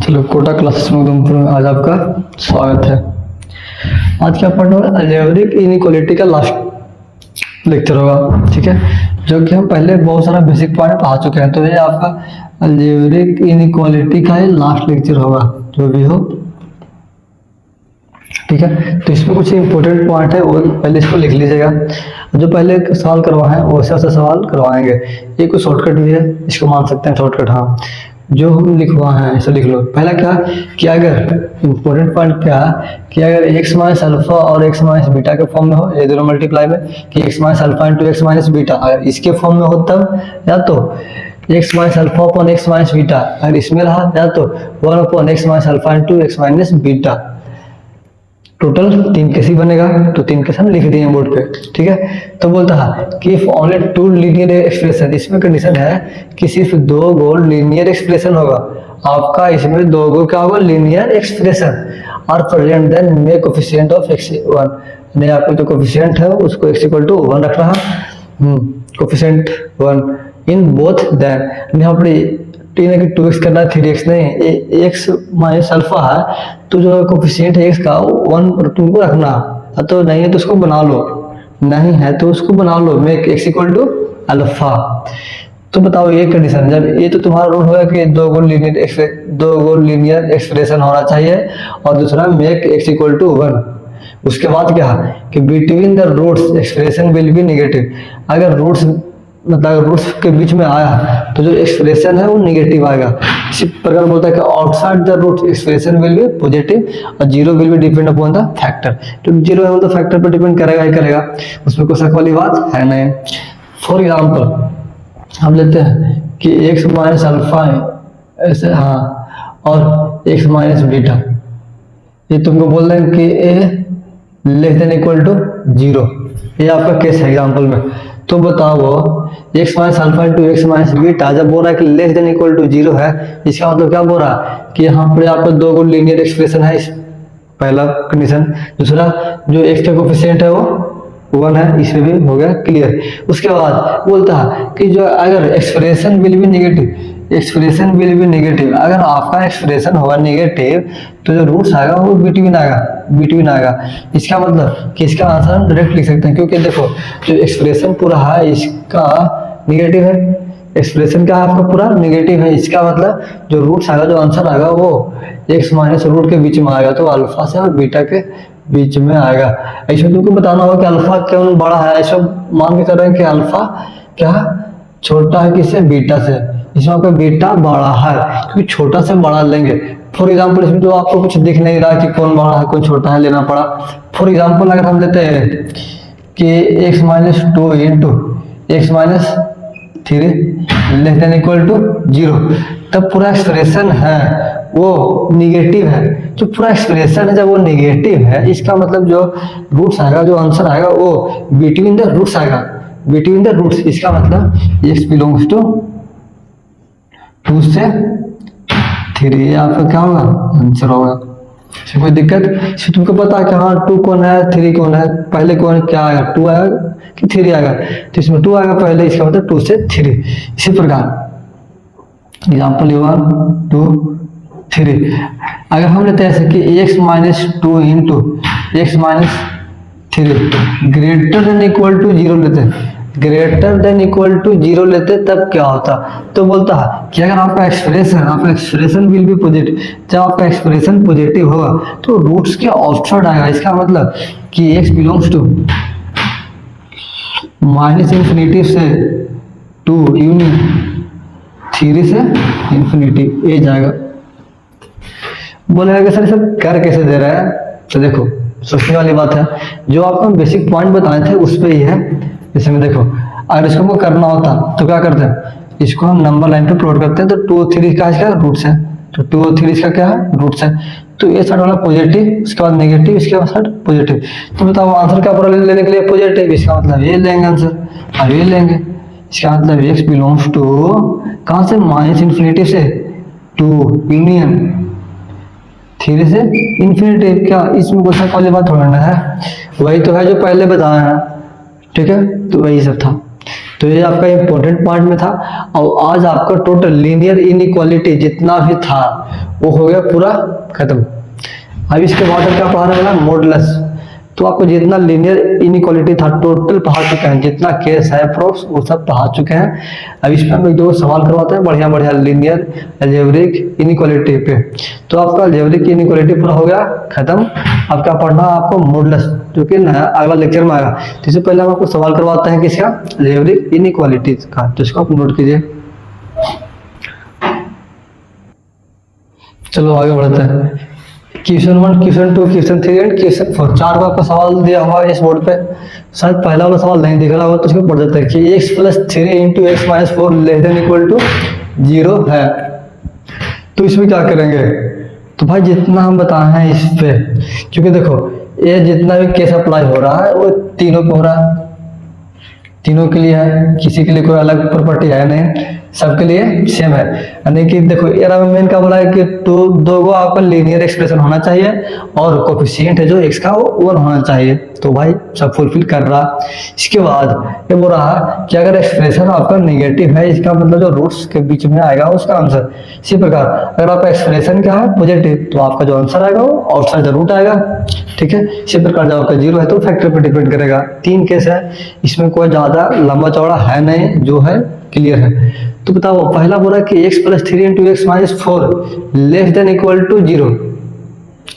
चलो कोटा क्लासेस में उधमपुर में आज आपका स्वागत है। आज क्या पढ़ने वाला अलजेब्रिक इनइक्वालिटी का लास्ट लेक्चर होगा, ठीक है, जो कि हम पहले बहुत सारा बेसिक पॉइंट पढ़ा चुके हैं। तो ये आपका अलजेब्रिक इनइक्वालिटी का ही लास्ट लेक्चर होगा जो भी हो, ठीक है। तो इसमें कुछ इंपॉर्टेंट पॉइंट है वो पहले इसको लिख लीजिएगा। जो पहले सवाल करवाए हैं वैसे वैसे सवाल करवाएंगे। ये कोई शॉर्टकट भी है, इसको मान सकते हैं शॉर्टकट। हाँ, जो हम लिखवाए हैं इसे लिख लो। पहला क्या कि अगर इंपॉर्टेंट पॉइंट क्या कि अगर एक्स माइनस अल्फा और एक्स माइनस बीटा के फॉर्म में हो, ये दोनों मल्टीप्लाई में कि x minus alpha into x minus beta, अगर इसके फॉर्म में हो तब, या तो x minus alpha upon x minus beta अगर इसमें रहा, या तो one upon x minus alpha into x minus beta. Total 3 case ही बनेगा, तो 3 केस हम लिख दिए बोर्ड पे, ठीक है। तो बोलता है कि इफ ओनली 2 लीनियर एक्सप्रेशन, इसमें कंडीशन है कि सिर्फ 2 गो लीनियर एक्सप्रेशन होगा आपका, इसमें 2 गो क्या होगा लीनियर एक्सप्रेशन और present, then make coefficient of x1, नहीं आपको जो कोफिशिएंट है उसको x इक्वल टू 1 रख रहा, कोफिशिएंट 1 इन बोथ, देन यहाँ पर 2x करना है 3x नहीं, x माइनस अल्फा है तो जो कोफिशिएंट है x का 1 तुमको रखना है, तो नहीं है तो उसको बना लो, नहीं है तो उसको बना लो, make x equal to alpha. तो बताओ ये कंडीशन, जब ये तो तुम्हारा रूल होगा कि 2 गो लीनियर एक्सप्रेशन होना चाहिए, और दूसरा मेक x इक्वल टू 1। उसके बाद क्या है कि between the roots expression will be negative, अगर रूट्स मतलब रूट्स के बीच में आया तो जो एक्सप्रेशन है वो नेगेटिव आएगा। इसी प्रकार बोलता है कि outside the root expression will be positive और zero will be depend upon the factor. तो जीरो है वो तो फैक्टर पर डिपेंड करेगा ही करेगा, उसमें कोई शक वाली बात है नहीं। फॉर एग्जाम्पल हम लेते हैं कि एक्स माइनस अल्फा ऐसे, हाँ, और एक्स माइनस बीटा, ये तुमको बोल दें कि ए लेस देन इक्वल टू 0, ये आपका केस है एग्जाम्पल में। तो बताओ x minus alpha into x minus beta जब बोल रहा है कि लेस देन इक्वल टू 0 है, इसका मतलब क्या बोल रहा है कि यहाँ पर आपका 2 गो लीनियर एक्सप्रेशन है, इस पहला कंडीशन। दूसरा जो एक्स का कोफिशिएंट है वो 1 है, इसमें भी हो गया क्लियर। उसके बाद बोलता है कि जो अगर expression will be negative, expression will be negative, अगर आपका एक्सप्रेशन होगा नेगेटिव तो जो रूट्स आएगा वो बिटवीन आएगा। इसका मतलब कि इसका आंसर हम डायरेक्ट लिख सकते हैं, क्योंकि देखो जो एक्सप्रेशन पूरा है इसका नेगेटिव है, एक्सप्रेशन क्या है आपका पूरा नेगेटिव है, इसका मतलब जो रूट्स आएगा, जो आंसर आएगा वो एक्स माइनस रूट के बीच में आएगा, तो अल्फा से और बीटा के बीच में आएगा। ऐसा तुमको बताना होगा कि अल्फा क्यों बड़ा है, ऐसा मान के चल रहे हैं कि अल्फा क्या छोटा है किससे, बीटा से, इसमें आपका बीटा बड़ा है क्योंकि छोटा से बड़ा लेंगे। फॉर एग्जाम्पल इसमें तो आपको कुछ दिख नहीं रहा कि कौन बड़ा है कौन छोटा है, लेना पड़ा। फॉर एग्जाम्पल अगर हम लेते हैं कि x minus 2 into x minus 3 less than equal to 0, तब पूरा एक्सप्रेशन है वो निगेटिव है। जो पूरा एक्सप्रेशन है जब वो निगेटिव है, इसका मतलब जो रूट्स आएगा, जो आंसर आएगा वो बिटवीन द रूट्स आएगा, बिटवीन द रूट्स। इसका मतलब एक्स बिलोंग्स टू 2 से 3, आपका क्या होगा आंसर होगा। इसमें कोई दिक्कत, इसमें तुमको पता है कि हाँ 2 कौन है 3 कौन है, पहले कौन क्या आएगा 2 आएगा कि 3 आएगा, तो इसमें 2 आएगा पहले, इसका मतलब 2 से 3। इसी प्रकार एग्जाम्पल 1 2 3, अगर हम लेते हैं ऐसे कि x minus 2 into x minus 3 greater than equal to 0 लेते हैं, ग्रेटर देन इक्वल टू 0 लेते तब क्या होता, तो बोलता है कि अगर आपका एक्सप्रेशन विल बी पॉजिटिव, जब आपका एक्सप्रेशन पॉजिटिव होगा तो रूट्स के आउटसाइड आएगा। इसका मतलब कि x belongs to minus infinity से 2 यूनिट 3 से इंफिनिटी ये जाएगा। बोलेगा कि सर सब कर कैसे दे रहा है, तो देखो सोचने वाली बात है, जो आपको बेसिक पॉइंट बताए थे उस पर ही है। इसमें देखो अगर इसको करना होता तो क्या करते हैं, इसको हम नंबर लाइन पे प्लॉट करते हैं, तो 2 और 3 का इसका रूट्स है, तो 2 और 3 इसका क्या है रूट्स है, तो ये साइड वाला पॉजिटिव, उसके बाद नेगेटिव, इसके बाद साइड पॉजिटिव। तो बताओ आंसर क्या पूरा लेने के लिए पॉजिटिव, इसका मतलब ये लेंगे आंसर और ये लेंगे। इसका मतलब एक्स बिलोंग्स टू कहाँ से, माइनस इंफिनिटी से 2 यूनियन 3 से इंफिनिटी। क्या इसमें कोई शक वाली बात थोड़ा ना है, वही तो है जो पहले बताया है, ठीक है। तो वही सब था। तो ये आपका इंपॉर्टेंट पॉइंट में था। और आज आपका टोटल लीनियर इनइक्वालिटी जितना भी था वो हो गया पूरा खत्म। अब इसके बाद क्या पढ़ा रहेगा, मॉडुलस। तो आपको जितना लीनियर इनइक्वालिटी था टोटल पढ़ा चुके हैं, जितना केस है प्रूफ्स वो सब पढ़ा चुके हैं। अब इस पर हम एक दो सवाल करवाते हैं बढ़िया बढ़िया लीनियर अलजेब्रिक इनइक्वालिटी पे। तो आपका अलजेब्रिक इनइक्वालिटी पूरा हो गया खत्म। अब क्या पढ़ना है आपको, मॉडुलस, जो कि अगला लेक्चर में आएगा। तो इससे पहले हम आपको सवाल करवाते हैं किसका, अलजेब्रिक इनइक्वालिटी का, तो इसको आप नोट कीजिए। चलो आगे बढ़ते हैं। Question 1, question 2, question 3 and question 4, 4 का आपका सवाल दिया हुआ है इस बोर्ड पे। शायद पहला वाला सवाल नहीं दिख रहा होगा तो इसको पढ़ देते हैं कि x + 3 × x - 4 ≤ 0 है। तो इसमें क्या करेंगे, तो भाई जितना हम बताए हैं इस पे, क्योंकि देखो ये जितना भी केस अप्लाई हो रहा है वो तीनों पे हो रहा है, तीनों के लिए है, किसी के लिए कोई अलग प्रॉपर्टी है नहीं, सबके लिए सेम है। यानी कि देखो एरा में मेन क्या बोला है कि दो गो आपका लीनियर एक्सप्रेशन होना चाहिए और कोफिशिएंट है जो x का वो 1 होना चाहिए। तो भाई सब फुलफिल कर रहा। इसके बाद ये बोल रहा कि अगर एक्सप्रेशन आपका नेगेटिव है, इसका मतलब जो रूट्स के बीच में आएगा उसका आंसर। इसी प्रकार अगर आपका एक्सप्रेशन क्या है पॉजिटिव, तो आपका जो आंसर आएगा वो आउटसाइड द रूट आएगा। ठीक है, इसी प्रकार जब आपका 0 है तो फैक्टर पर डिपेंड करेगा। 3 केस है, इसमें कोई ज्यादा लंबा चौड़ा है नहीं, जो है क्लियर है। तो बताओ पहला बोला कि x + 3 × x - 4 <= 0।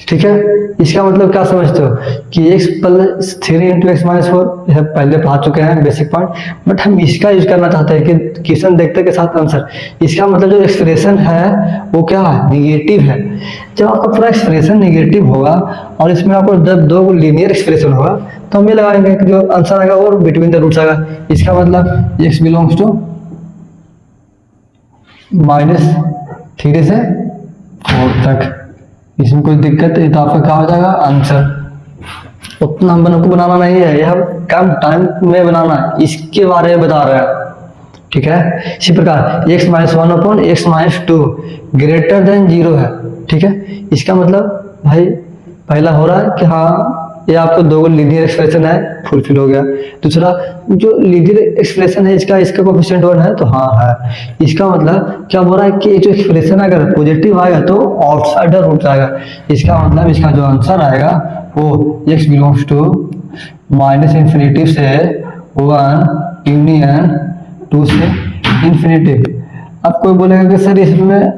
ठीक है, इसका मतलब क्या समझते हो कि x + 3 × x - 4 यह पहले पढ़ा चुके हैं बेसिक पॉइंट, बट हम इसका यूज करना चाहते हैं कि क्वेश्चन देखते के साथ आंसर। इसका मतलब जो एक्सप्रेशन है वो क्या है, निगेटिव है। जब आपका पूरा एक्सप्रेशन निगेटिव होगा और इसमें आपको जब दो लीनियर एक्सप्रेशन होगा तो हम ये लगाएंगे कि जो आंसर आएगा वो बिटवीन द रूट्स आएगा। इसका मतलब x बिलोंग्स टू -3 से 4 तक, इसमें कोई दिक्कत है तो आपका क्या हो जाएगा आंसर। उतना हम को बनाना नहीं है, ये हम कम टाइम में बनाना है, इसके बारे में बता रहे हैं। ठीक है, इसी प्रकार x - 1 / x - 2 > 0 है। ठीक है, इसका मतलब भाई पहला हो रहा है कि हाँ ये आपको दो लीनियर एक्सप्रेशन है, फुलफिल हो गया। दूसरा जो लीनियर एक्सप्रेशन है इसका कोफिशिएंट 1 है, तो हाँ है। इसका मतलब क्या बोल रहा है कि जो एक्सप्रेशन अगर पॉजिटिव आएगा तो आउटसाइड द रूट आएगा। इसका मतलब इसका जो आंसर आएगा वो x बिलोंग्स टू -∞ से 1 यूनियन 2 से इन्फिनिटी। अब कोई बोलेगा कि सर इसमें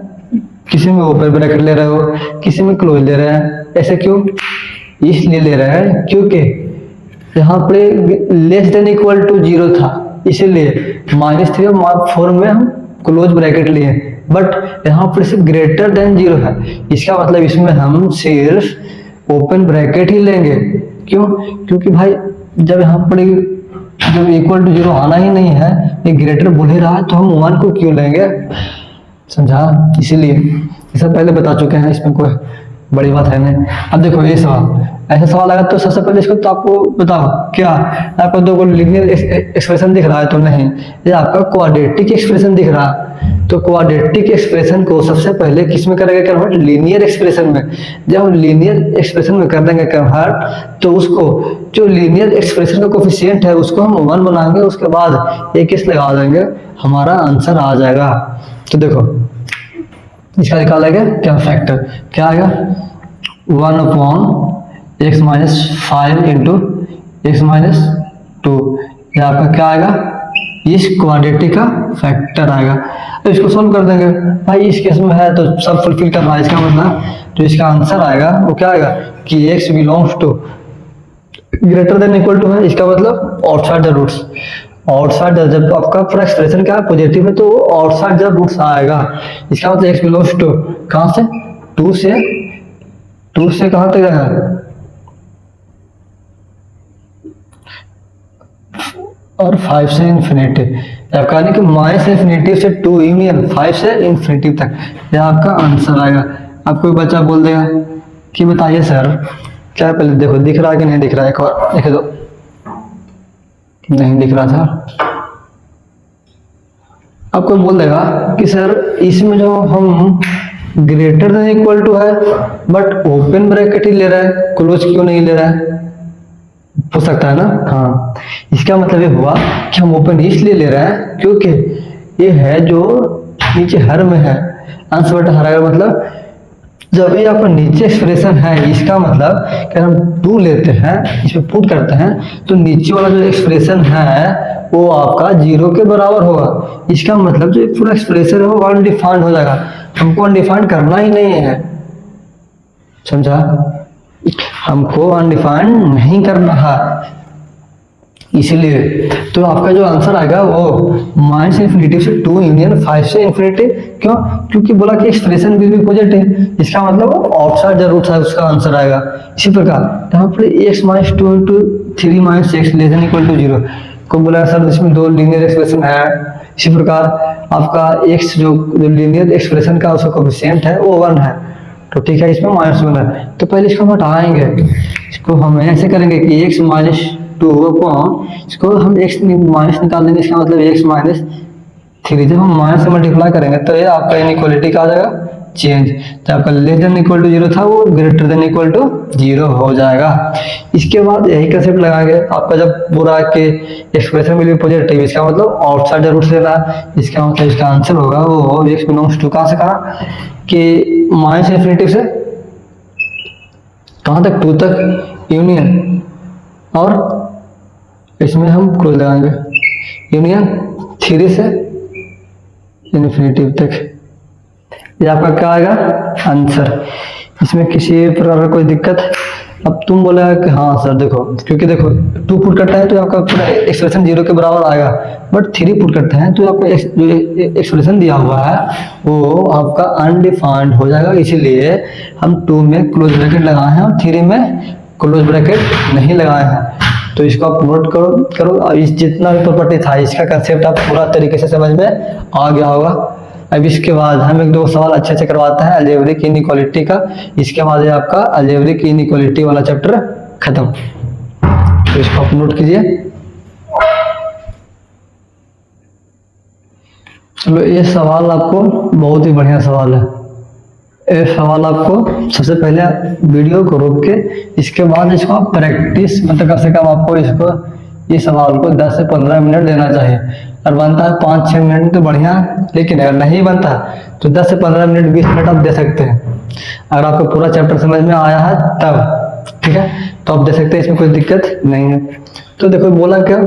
किसी में ओपन ब्रैकेट ले रहे हो, किसी में क्लोज ले रहे हैं, ऐसे क्यों? इसलिए ले रहे हैं क्योंकि यहाँ पे <= 0 था, इसीलिए -3 और 4 में हम क्लोज ब्रैकेट लिए, बट यहाँ पर सिर्फ <0 है। इसका मतलब इसमें हम सिर्फ ओपन ब्रैकेट ही लेंगे। क्यों? क्योंकि भाई जब यहाँ पर जब =0 आना ही नहीं है, ये ग्रेटर बोल ही रहा है, तो हम 1 को क्यों लेंगे, समझा? इसीलिए ये सब पहले बता चुके हैं, इसमें कोई बड़ी बात है नहीं। अब देखो ये सवाल, ऐसा सवाल आएगा तो सबसे पहले इसको तो आपको बताओ क्या आपको दो लीनियर एक्सप्रेशन दिख रहा है तो नहीं, ये आपका क्वाड्रेटिक एक्सप्रेशन दिख रहा है। तो क्वाड्रेटिक एक्सप्रेशन को सबसे पहले किस में करेंगे कन्वर्ट, लीनियर एक्सप्रेशन में। जब हम लीनियर एक्सप्रेशन में कर देंगे कन्वर्ट, तो उसको जो लीनियर एक्सप्रेशन का कोफिशिएंट है उसको हम 1 बनाएंगे, उसके बाद एक किस लगा देंगे, हमारा आंसर आ जाएगा। तो देखो इसका निकालेंगे क्या फैक्टर, क्या आएगा 1/x - 5 × x - 2, ये आपका क्या आएगा, इस क्वाड्रेटिक का फैक्टर आएगा। तो इसको सोल्व कर देंगे। भाई इस केस में है तो सब फुलफिल करना है, इसका मतलब जो इसका आंसर आएगा वो क्या आएगा कि x बिलोंग्स टू > है, इसका मतलब आउटसाइड द रूट्स। आउटसाइड जब आपका पूरा एक्सप्रेशन क्या है पॉजिटिव है तो आउटसाइड द रूट्स आएगा। इसका मतलब x बिलोंग्स टू कहाँ से 2 से कहाँ तक जाएगा, और 5 से इन्फिनिटी। आपका यानी कि -∞ से 2 यूनियन 5 से इन्फिनिटी तक, यह आपका आंसर आएगा। अब कोई बच्चा बोल देगा कि बताइए सर क्या, पहले देखो दिख रहा है कि नहीं दिख रहा है, एक और देख दो, नहीं दिख रहा था। अब कोई बोल देगा कि सर इसमें जो हम > है बट ओपन ब्रैकेट ही ले रहा है, क्लोज क्यों नहीं ले रहा है? पूछ सकता है ना। हाँ, इसका मतलब ये हुआ कि हम ओपन इसलिए ले रहे हैं क्योंकि ये है जो नीचे हर में है, अंश बटा हर आएगा। मतलब जब ये आपका नीचे एक्सप्रेशन है, इसका मतलब कि हम 2 लेते हैं, इसमें पुट करते हैं, तो नीचे वाला जो एक्सप्रेशन है वो आपका 0 के बराबर होगा। इसका मतलब जो पूरा एक्सप्रेशन है वो अनडिफाइंड हो जाएगा, हमको अनडिफाइंड करना ही नहीं है, समझा? हमको अनडिफाइंड नहीं करना है, इसलिए तो आपका जो आंसर आएगा वो माइनस इन्फिनिटी से 2 यूनियन 5 से इन्फिनिटी। क्यों? क्योंकि बोला कि एक्सप्रेशन भी पॉजिटिव, इसका मतलब वो आउटसाइड द रूट है, उसका आंसर आएगा। इसी प्रकार यहाँ पर x minus 2 into 3 minus x less than equal to 0 को बोला सर इसमें 2 लीनियर एक्सप्रेशन है। इसी प्रकार आपका x जो लीनियर एक्सप्रेशन का उसका कोएफिशिएंट है वो 1 है, तो ठीक है, इसमें -1 है। तो पहले इसको हम हटाएंगे, इसको हम ऐसे करेंगे कि x माइनस 2 अपॉन, इसको हम x माइनस निकाल देंगे, इसका मतलब x माइनस 3। जब हम माइनस से मल्टीप्लाई करेंगे तो ये आपका इनइक्वालिटी का आ जाएगा चेंज, तो आपका लेस देन इक्वल टू 0 था वो ग्रेटर देन इक्वल टू 0 हो जाएगा। इसके बाद यही कंसेप्ट लगाएंगे, आपका जब पूरा के एक्सप्रेशन मिली पॉजिटिव, इसका मतलब आउटसाइड रूट से रहा, इसका मतलब इसका आंसर होगा वो x बिलोंग्स टू कहाँ से कहाँ कि माइनस इन्फिनिटी से कहाँ तक, 2 तक यूनियन, और इसमें हम क्लोज लगाएंगे यूनियन 3 से इन्फिनिटी तक। ये आपका क्या आएगा आंसर। इसमें किसी प्रकार का कोई दिक्कत? अब तुम बोलेगा कि हाँ सर देखो, क्योंकि देखो 2 पुट करता है तो आपका पूरा एक्सप्रेशन 0 के बराबर आएगा, बट 3 पुट करते हैं तो आपको जो एक्सप्रेशन दिया हुआ है वो आपका अनडिफाइंड हो जाएगा। इसीलिए हम 2 में क्लोज ब्रैकेट लगाए हैं और 3 में क्लोज ब्रैकेट नहीं लगाए हैं। तो इसको आप नोट करो। अब इस जितना भी प्रॉपर्टी था इसका कंसेप्ट आप पूरा तरीके से समझ में आ गया होगा। अब इसके बाद हम 1-2 सवाल अच्छे से करवाते हैं अलजेब्रिक इनइक्वालिटी का, इसके बाद आपका अलजेब्रिक इनइक्वालिटी वाला चैप्टर खत्म। तो इसको आप नोट कीजिए। चलो, ये सवाल आपको बहुत ही बढ़िया सवाल है। ये सवाल आपको सबसे पहले वीडियो को रोक के इसके बाद इसको आप प्रैक्टिस, मतलब कम से कम आपको इसको ये सवाल को 10 से 15 मिनट देना चाहिए। और बनता है 5-6 मिनट तो बढ़िया, लेकिन अगर नहीं बनता तो 10 से 15 मिनट 20 मिनट आप दे सकते हैं। अगर आपको पूरा चैप्टर समझ में आया है तब, ठीक है, तो आप दे सकते हैं, इसमें कोई दिक्कत नहीं है। तो देखो बोला क्या,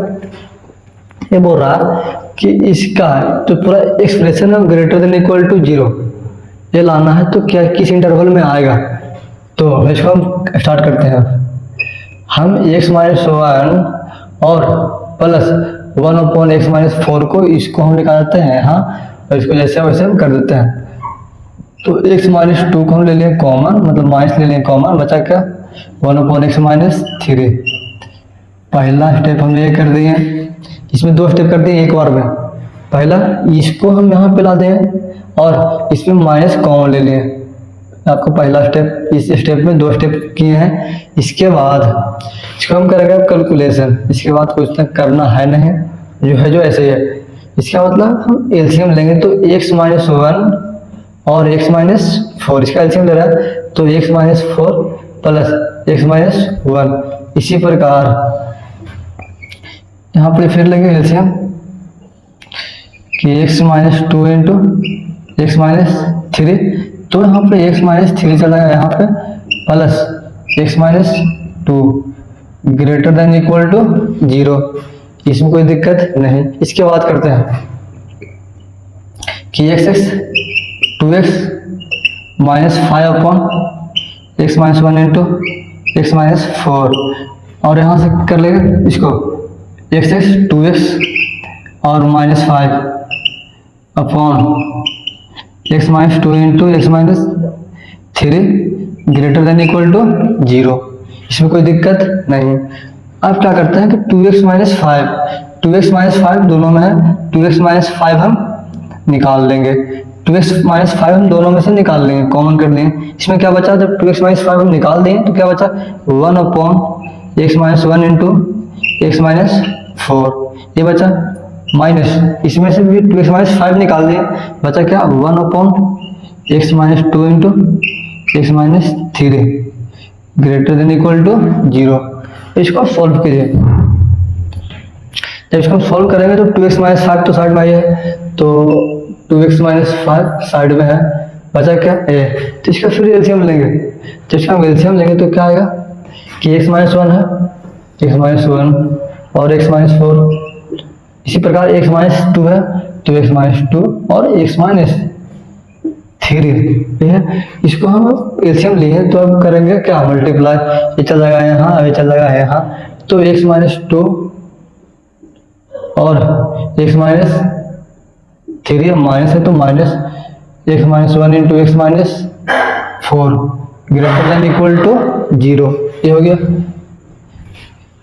ये बोल रहा कि इसका जो पूरा एक्सप्रेशन है ग्रेटर देन इक्वल टू 0 ये लाना है, तो क्या किस इंटरवल में आएगा। तो इसको हम स्टार्ट करते हैं। हम x माइनस 1 और प्लस 1 अपॉन x माइनस 4 को इसको हम निकालते हैं, हाँ, और इसको जैसे वैसे हम कर देते हैं। तो x माइनस 2 को हम ले लें कॉमन, मतलब माइनस ले लें कॉमन, बचा क्या 1 अपॉन x माइनस 3। पहला स्टेप हम ये कर दिए, इसमें 2 स्टेप कर दिए एक बार में। पहला इसको हम यहाँ पे ला दें और इसमें माइनस कॉमन ले लें। आपको पहला स्टेप, इस स्टेप में 2 स्टेप किए हैं। इसके बाद इसको हम करेंगे कैलकुलेशन, इसके बाद कुछ तक करना है नहीं, जो है जो ऐसे ही है। इसका मतलब हम एलसीएम लेंगे तो x माइनस 1 और x माइनस 4, इसका एलसीएम ले रहा है तो x minus 4 plus x minus 1। इसी प्रकार यहाँ पर फिर लेंगे एलसीएम कि x minus 2 into x minus 3, तो यहाँ पे x माइनस 3 चला गया यहाँ पे, plus x minus 2 greater than equal to 0। इसमें कोई दिक्कत नहीं। इसके बाद करते हैं कि x 2x minus 5 upon x minus 1 into x minus 4, और यहाँ से कर लेंगे इसको x 2x और minus 5 upon x minus 2 into x minus 3 greater than equal to 0। इसमें कोई दिक्कत नहीं। अब क्या करते हैं कि 2x माइनस 5 दोनों में है, 2x माइनस 5 हम निकाल लेंगे, 2x माइनस 5 हम दोनों में से निकाल लेंगे, कॉमन कर लेंगे। इसमें क्या बचा, जब 2x माइनस 5 हम निकाल देंगे तो क्या बचा 1 upon x minus 1 into x minus 4, ये बचा माइनस, इसमें से भी 2x माइनस 5 निकाल दिए, बचा क्या 1 upon x minus 2 into x minus 3 greater than equal to 0। इसको आप सॉल्व कीजिए। जब इसको हम सॉल्व करेंगे तो 2x माइनस 5 तो साइड में आई है, तो 2x माइनस 5 साइड में है, बचा क्या a। तो इसका फिर एलसीएम लेंगे। जब इसका हम एलसीएम लेंगे तो क्या आएगा कि x माइनस 1 है, x माइनस 1 और x माइनस 4। इसी प्रकार x माइनस 2 है तो x माइनस 2 और x माइनस 3, ठीक है। इसको हम एलसीएम लिए तो अब करेंगे क्या, मल्टीप्लाई। ये चल जाएगा यहाँ, ये चल जाएगा यहाँ, तो x माइनस 2 और x माइनस 3 माइनस है तो minus x minus 1 into x minus 4 greater than equal to 0, ये हो गया।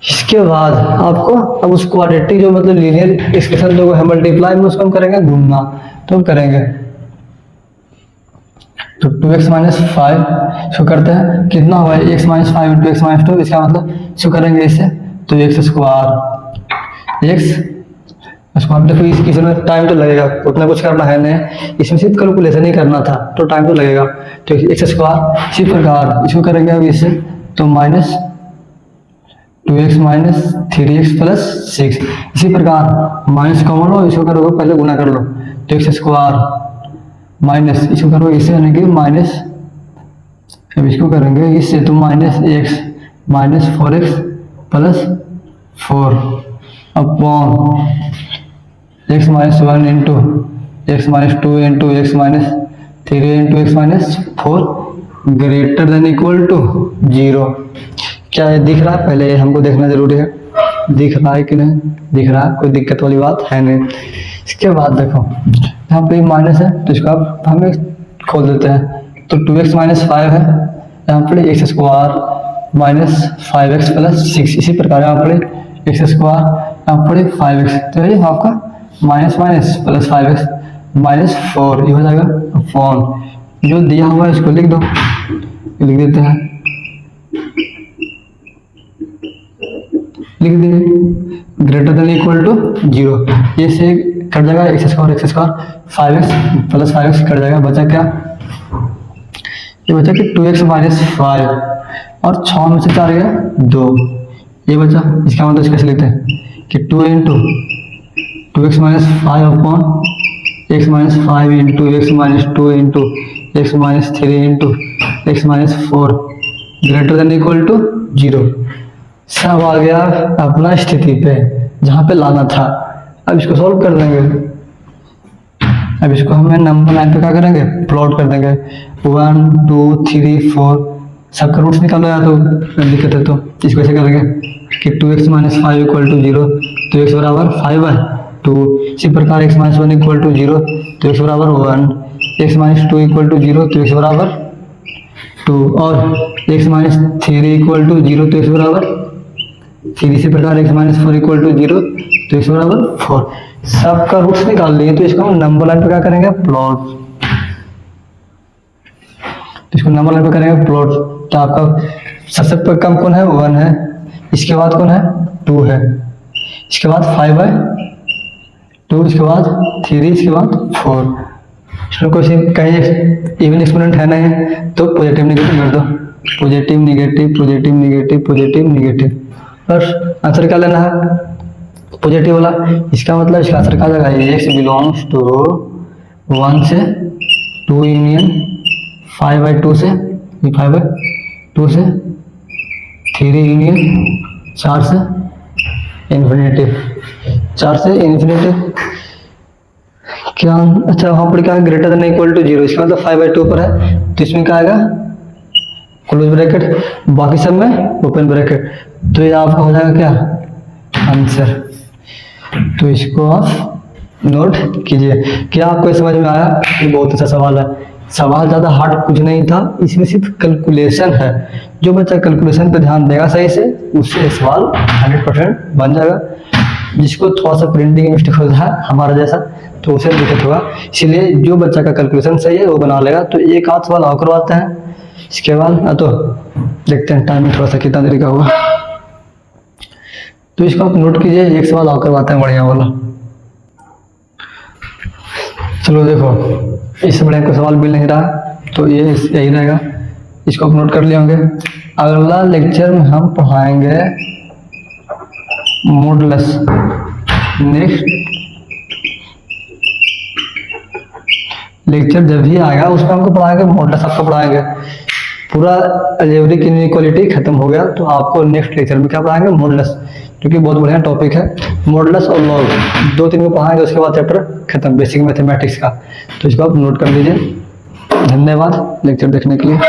इसके बाद आपको अब उस क्वाड्रेटिक जो मतलब लीनियर एक्सप्रेशन जो है मल्टीप्लाई में उसको हम करेंगे गुणा। तो हम करेंगे तो 2x माइनस 5 इसको करते हैं, कितना हुआ है x minus 5 into x minus 2, इसका मतलब इसको करेंगे इससे तो x स्क्वायर x स्क्वायर। देखो इसमें टाइम तो लगेगा, उतना कुछ करना है नहीं, इसमें सिर्फ कैलकुलेशन ही करना था तो टाइम तो लगेगा। तो एक्स स्क्वायर इसी प्रकार इसको करेंगे अब इससे तो minus 2x minus 3x plus 6। इसी प्रकार माइनस कॉमन हो, इसको करोगे पहले गुना कर लो तो एक्स स्क्वायर माइनस इसको करोगे इससे यानी कि माइनस, अब इसको करेंगे इससे तो minus x minus 4x plus 4 upon x minus 1 into x minus 2 into x minus 3 into x minus 4 greater than equal to 0। क्या ये दिख रहा है, पहले ये हमको देखना जरूरी है, दिख रहा है कि नहीं दिख रहा है, कोई दिक्कत वाली बात है नहीं। इसके बाद देखो यहाँ पे माइनस है तो इसको आप हमें खोल देते हैं तो 2x माइनस 5 है, यहाँ पर x square minus 5x plus 6। इसी प्रकार यहाँ पर एक्स स्क्वायर, यहाँ पर 5x, तो ये आपका minus minus plus 5x minus 4, ये हो जाएगा फॉर्म। जो दिया हुआ है इसको लिख दो, लिख देते हैं, लिख दिए ग्रेटर देन इक्वल टू 0। ये से कट जाएगा x square 5x plus 5x cut जाएगा, बचा क्या, ये बचा कि 2x माइनस 5 और 6 में से 4 गया 2, ये बचा। इसका मतलब कैसे लिखते हैं कि 2 into 2x minus 5 upon x minus 5 into x minus 2 into x minus 3 into x minus 4 greater than equal to 0। सब आ गया अपना स्थिति पे जहाँ पे लाना था। अब इसको सॉल्व कर देंगे। अब इसको हमें नंबर लाइन पे क्या करेंगे, प्लॉट कर देंगे 1 2 3 4 सबका रूट्स निकालो या तो दिक्कत है तो इसको ऐसे करेंगे कि 2x माइनस 5 इक्वल टू 0 तो x बराबर 5 है 2। इसी प्रकार x माइनस 1 इक्वल टू 0 तो x बराबर 1, x माइनस 2 इक्वल टू 0 तो x बराबर 2 और x माइनस 3 इक्वल टू 0 तो x बराबर 3। इसी प्रकार x माइनस 4 इक्वल टू 0 तो x बराबर 4। सबका रूट्स निकाल लिए तो इसको हम नंबर लाइन पे क्या करेंगे, प्लॉट। इसको नंबर लाइन पे करेंगे प्लॉट तो आपका सबसे कम कौन है 1 है, इसके बाद कौन है 2 है, इसके बाद 5 है 2, इसके बाद 3, इसके बाद 4। इसमें कोई कहीं इवन एक्सपोनेंट है नहीं तो पॉजिटिव नेगेटिव कर दो, positive negative positive negative positive negative, बस आंसर क्या लेना है पॉजिटिव वाला। इसका मतलब इसका आंसर क्या जाएगा, x बिलोंग्स टू 1 से 2 यूनियन 5/2 से 5/2 से 3 यूनियन 4 से इन्फिनिटी, 4 से इन्फिनिटी। क्या अच्छा वहाँ पर क्या है ग्रेटर देन इक्वल टू 0, इसका मतलब 5/2 पर है तो इसमें क्या आएगा क्लोज ब्रैकेट, बाकी सब में ओपन ब्रैकेट। तो ये आपका हो जाएगा क्या आंसर। तो इसको आप नोट कीजिए। क्या आपको समझ में आया, ये बहुत अच्छा सवाल है। सवाल ज़्यादा हार्ड कुछ नहीं था, इसमें सिर्फ कैलकुलेशन है। जो बच्चा कैलकुलेशन पे ध्यान देगा सही से उससे सवाल 100% बन जाएगा। जिसको थोड़ा सा प्रिंटिंग मिस्टेक होता है हमारा जैसा तो उसे दिक्कत होगा, इसलिए जो बच्चा का कैलकुलेशन सही है वो बना लेगा। तो एक आध सवाल और करवाते हैं, इसके बाद तो देखते हैं टाइम में थोड़ा सा कितना देरी का हुआ। तो इसको आप नोट कीजिए, एक सवाल और करवाते हैं बढ़िया वाला। चलो देखो इस बड़े को सवाल मिल नहीं रहा तो ये यही रहेगा, इसको आप नोट कर लिए होंगे। अगला लेक्चर में हम पढ़ाएंगे मॉडुलस। नेक्स्ट लेक्चर जब भी आएगा उसमें हमको पढ़ाएंगे मॉडुलस, आपको पढ़ाएंगे पूरा अलजेब्रिक इनइक्वालिटी खत्म हो गया, तो आपको नेक्स्ट लेक्चर में क्या पढ़ाएंगे, मॉडुलस, क्योंकि बहुत बढ़िया टॉपिक है। मॉडुलस और लॉग 2-3 को पढ़ाएंगे, उसके बाद चैप्टर खत्म बेसिक मैथमेटिक्स का, तो इसको आप नोट कर लीजिए। धन्यवाद लेक्चर देखने के लिए।